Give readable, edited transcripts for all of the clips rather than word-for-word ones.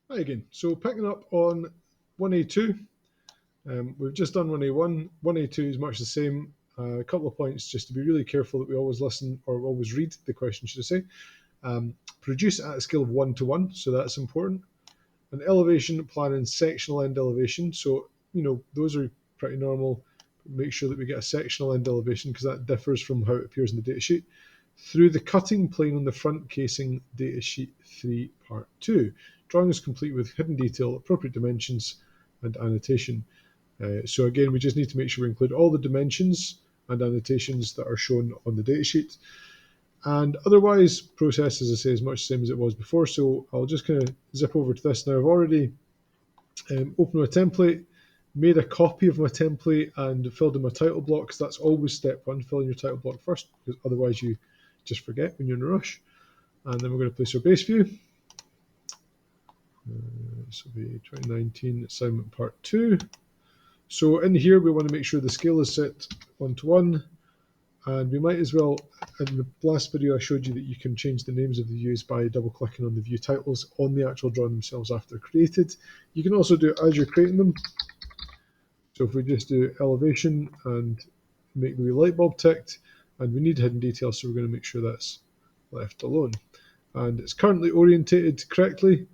Hi again. So picking up on 1A2, we've just done 1A1. 1A2 is much the same. A couple of points just to be really careful that we always listen or always read the question, should I say. Produce at a scale of 1 to 1, so that's important. An elevation, plan, and sectional end elevation. So, those are pretty normal. Make sure that we get a sectional end elevation because that differs from how it appears in the datasheet. Through the cutting plane on the front casing, datasheet 3, part 2. Drawing is complete with hidden detail, appropriate dimensions, and annotation. So again, we just need to make sure we include all the dimensions and annotations that are shown on the datasheet. And otherwise, process, as I say, is much the same as it was before. So I'll just kind of zip over to this now. I've already opened my template, made a copy of my template, and filled in my title block, because that's always step one, filling your title block first, because otherwise you just forget when you're in a rush. And then we're going to place our base view. This will be 2019 assignment part 2. So in here, we want to make sure the scale is set 1 to 1. And we might as well, in the last video, I showed you that you can change the names of the views by double clicking on the view titles on the actual drawing themselves after they're created. You can also do it as you're creating them. So if we just do elevation and make the wee light bulb ticked, and we need hidden detail, so we're going to make sure that's left alone. And it's currently orientated correctly,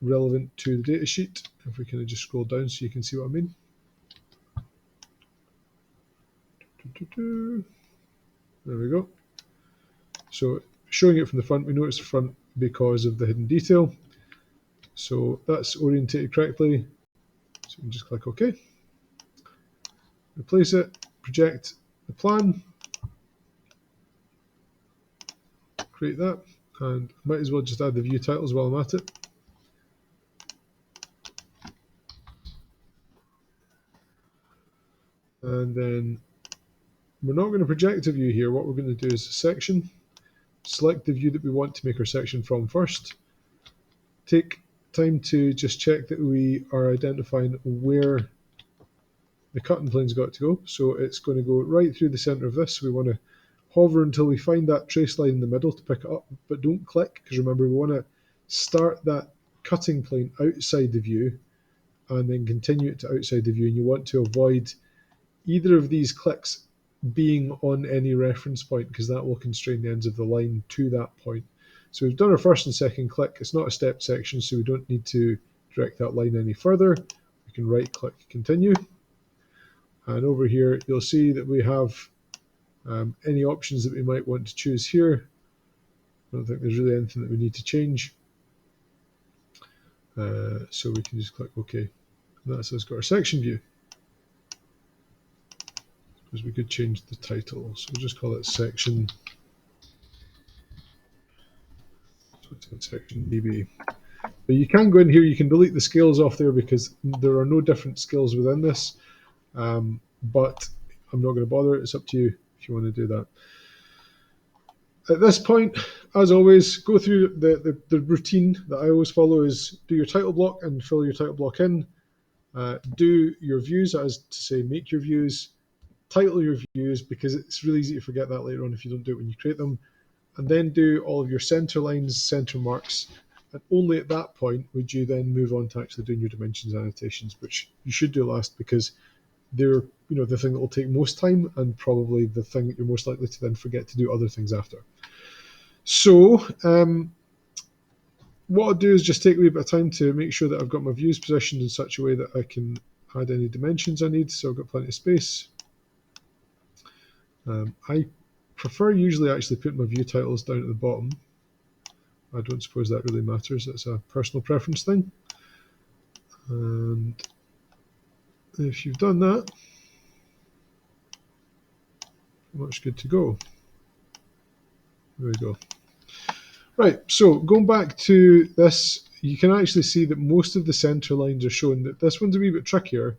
relevant to the datasheet. If we kind of just scroll down so you can see what I mean. There we go. So showing it from the front, we know it's the front because of the hidden detail. So that's orientated correctly. So we can just click OK. Replace it, project the plan, create that, and might as well just add the view titles while I'm at it. And then we're not going to project a view here. What we're going to do is a section. Select the view that we want to make our section from first. Take time to just check that we are identifying where the cutting plane's got to go. So it's going to go right through the center of this. We want to hover until we find that trace line in the middle to pick it up, but don't click, because remember, we want to start that cutting plane outside the view and then continue it to outside the view. And you want to avoid either of these clicks being on any reference point, because that will constrain the ends of the line to that point. So we've done our first and second click. It's not a step section, so we don't need to direct that line any further. We can right click continue. And over here, you'll see that we have any options that we might want to choose here. I don't think there's really anything that we need to change. So we can just click OK. And that's us got our section view. Because we could change the title. So we'll just call it section. Section DB. But you can go in here, you can delete the scales off there because there are no different scales within this. But I'm not going to bother. It's up to you if you want to do that. At this point, as always, go through the routine that I always follow is do your title block and fill your title block in. Do your views, as to say, make your views, title your views, because it's really easy to forget that later on if you don't do it when you create them. And then do all of your center lines, center marks, and only at that point would you then move on to actually doing your dimensions annotations, which you should do last because they're the thing that will take most time and probably the thing that you're most likely to then forget to do other things after. So what I'll do is just take a wee bit of time to make sure that I've got my views positioned in such a way that I can add any dimensions I need, so I've got plenty of space. I prefer usually actually putting my view titles down at the bottom. I don't suppose that really matters. It's a personal preference thing. And if you've done that, much good to go. There we go. Right, so going back to this, you can actually see that most of the center lines are shown. That this one's a wee bit trickier.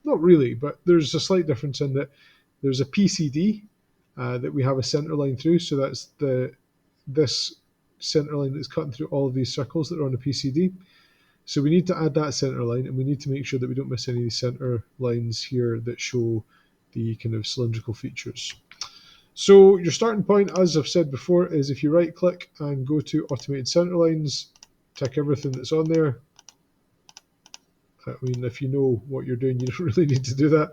Not really, but there's a slight difference in that there's a PCD that we have a center line through. So that's this center line that's cutting through all of these circles that are on the PCD. So we need to add that center line, and we need to make sure that we don't miss any of these center lines here that show the kind of cylindrical features. So your starting point, as I've said before, is if you right click and go to automated center lines, tick everything that's on there. I mean, if you know what you're doing, you don't really need to do that.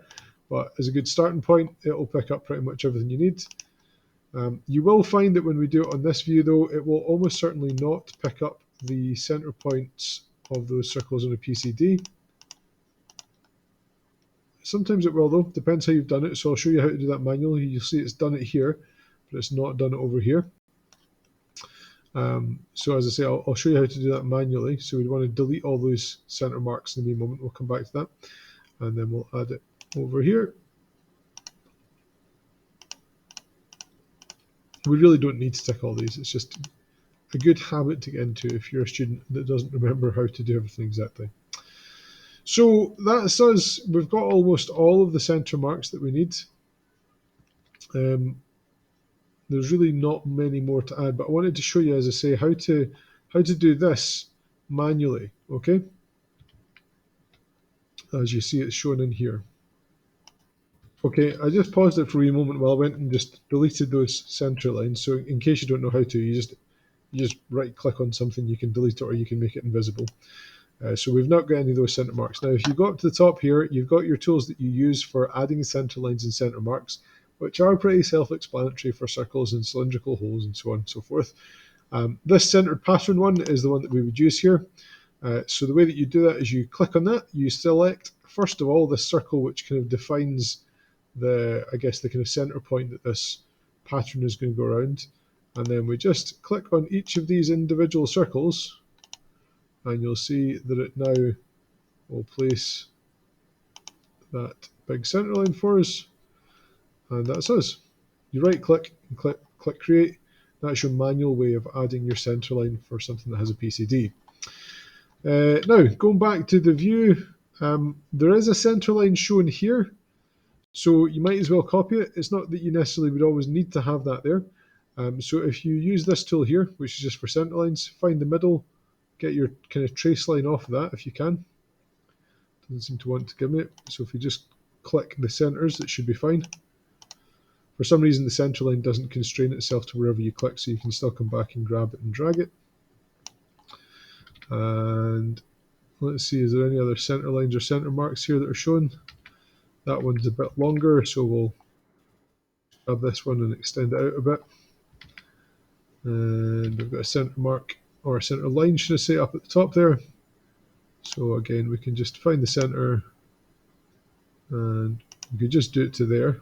But as a good starting point, it'll pick up pretty much everything you need. You will find that when we do it on this view, though, it will almost certainly not pick up the center points of those circles on a PCD. Sometimes it will, though. Depends how you've done it. So I'll show you how to do that manually. You'll see it's done it here, but it's not done it over here. So as I say, I'll show you how to do that manually. So we want to delete all those center marks in a moment. We'll come back to that. And then we'll add it over here. We really don't need to tick all these. It's just a good habit to get into if you're a student that doesn't remember how to do everything exactly. So that's us. We've got almost all of the center marks that we need. There's really not many more to add, but I wanted to show you, as I say, how to do this manually, okay? As you see, it's shown in here. Okay, I just paused it for a moment while I went and just deleted those center lines. So in case you don't know how to, you just right click on something, you can delete it or you can make it invisible. So we've not got any of those center marks. Now, if you go up to the top here, you've got your tools that you use for adding center lines and center marks, which are pretty self-explanatory for circles and cylindrical holes and so on and so forth. This centered pattern one is the one that we would use here. So the way that you do that is you click on that, you select, first of all, this circle, which kind of defines the kind of center point that this pattern is going to go around. And then we just click on each of these individual circles, and you'll see that it now will place that big center line for us. And that's us. You right click and click create. That's your manual way of adding your center line for something that has a PCD. Now, going back to the view, there is a center line shown here. So you might as well copy it. It's not that you necessarily would always need to have that there. So if you use this tool here, which is just for center lines, find the middle, get your kind of trace line off of that if you can. Doesn't seem to want to give me it. So if you just click the centers, it should be fine. For some reason, the center line doesn't constrain itself to wherever you click, so you can still come back and grab it and drag it. And let's see, is there any other center lines or center marks here that are shown? That one's a bit longer, so we'll grab this one and extend it out a bit. And we've got a center mark, or a center line, should I say, up at the top there. So again, we can just find the center, and we could just do it to there.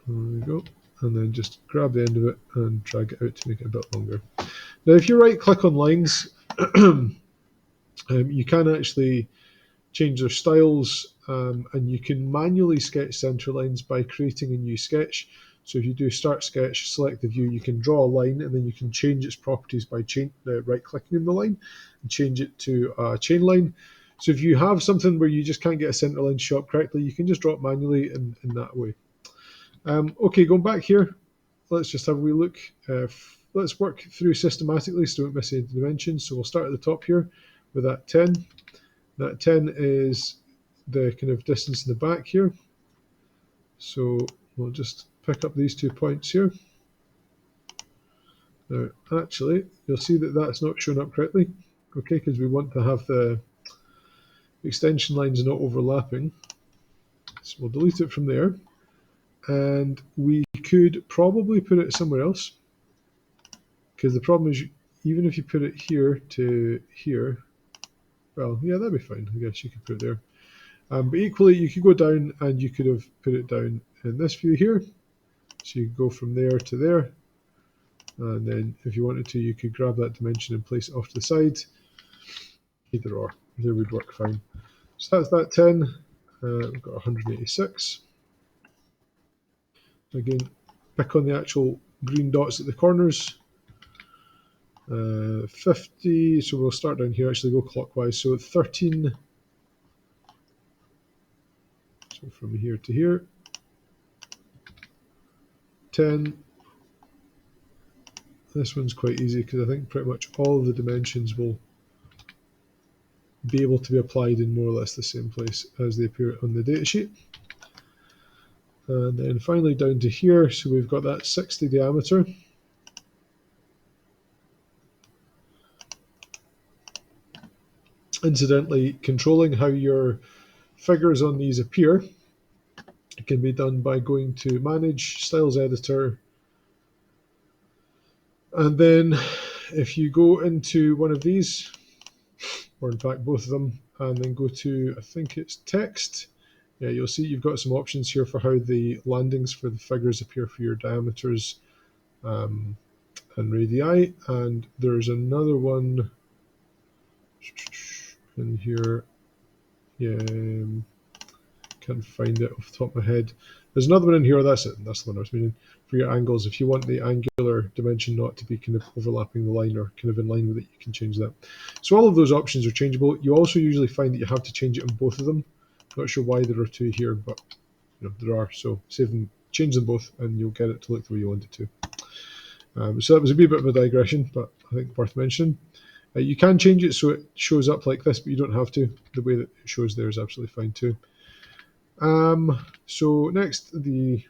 There we go. And then just grab the end of it and drag it out to make it a bit longer. Now, if you right click on lines, you can actually change their styles, and you can manually sketch center lines by creating a new sketch. So if you do start sketch, select the view, you can draw a line, and then you can change its properties by right clicking on the line and change it to a chain line. So if you have something where you just can't get a center line to show up correctly, you can just draw it manually in that way. Okay, going back here, let's just have a wee look. Let's work through systematically so we don't miss any dimensions. So we'll start at the top here with that 10. That 10 is the kind of distance in the back here. So we'll just pick up these 2 points here. Now, actually, you'll see that that's not shown up correctly, okay, because we want to have the extension lines not overlapping. So we'll delete it from there. And we could probably put it somewhere else, because the problem is, even if you put it here to here, well, yeah, that'd be fine. I guess you could put it there. But equally, you could go down and you could have put it down in this view here. So you could go from there to there. And then if you wanted to, you could grab that dimension and place it off to the side. Either or, there would work fine. So that's that 10. We've got 186. Again, pick on the actual green dots at the corners. 50, so we'll start down here, actually go clockwise. So 13, so from here to here. 10. This one's quite easy because I think pretty much all of the dimensions will be able to be applied in more or less the same place as they appear on the datasheet. And then finally down to here, so we've got that 60 diameter. Incidentally, controlling how your figures on these appear can be done by going to Manage, Styles Editor, and then if you go into one of these, or in fact both of them, and then go to, I think it's Text, yeah, you'll see you've got some options here for how the landings for the figures appear for your diameters and radii, and there's another one in here. Yeah, can't find it off the top of my head. There's another one in here. That's it. That's the one I was meaning for your angles. If you want the angular dimension not to be kind of overlapping the line or kind of in line with it, you can change that. So all of those options are changeable. You also usually find that you have to change it on both of them. Not sure why there are two here, but there are. So save them, change them both, and you'll get it to look the way you want it to. So that was a wee bit of a digression, but I think worth mentioning. You can change it so it shows up like this, but you don't have to. The way that it shows there is absolutely fine too. So next, the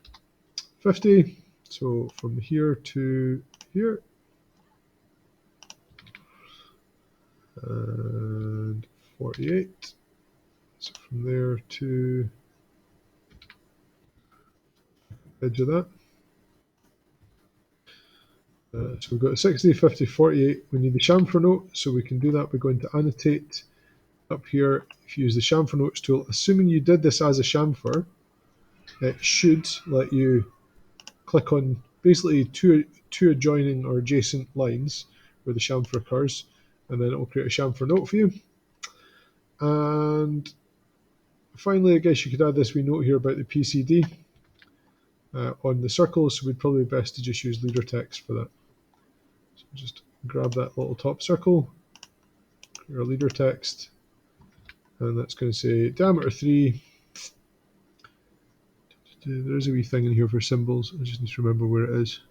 50. So from here to here. And 48. So from there to edge of that. So we've got 60, 50, 48. We need the chamfer note, so we can do that by going to annotate up here. If you use the chamfer notes tool, assuming you did this as a chamfer, it should let you click on basically two adjoining or adjacent lines where the chamfer occurs, and then it will create a chamfer note for you. And finally, I guess you could add this wee note here about the PCD on the circle, so we'd probably be best to just use leader text for that. So just grab that little top circle, your leader text, and that's going to say diameter 3. There's a wee thing in here for symbols. I just need to remember where it is.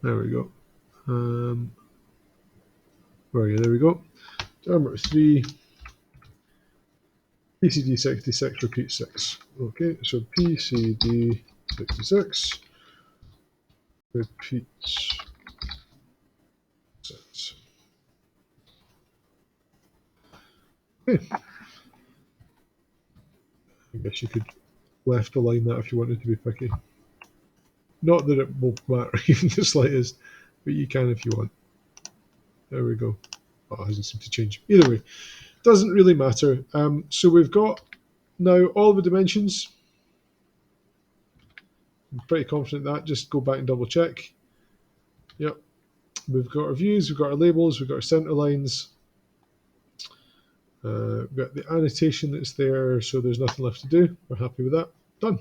There we go. Where are you? There we go. Diameter 3. PCD 66, repeat 6. Okay, so PCD 66, repeat 6. Okay. I guess you could left align that if you wanted to be picky. Not that it will matter even the slightest, but you can if you want. There we go. Oh, it hasn't seemed to change. Either way, doesn't really matter. So we've got now all the dimensions. I'm pretty confident that. Just go back and double check. Yep. We've got our views, we've got our labels, we've got our center lines. We've got the annotation that's there, so there's nothing left to do. We're happy with that. Done.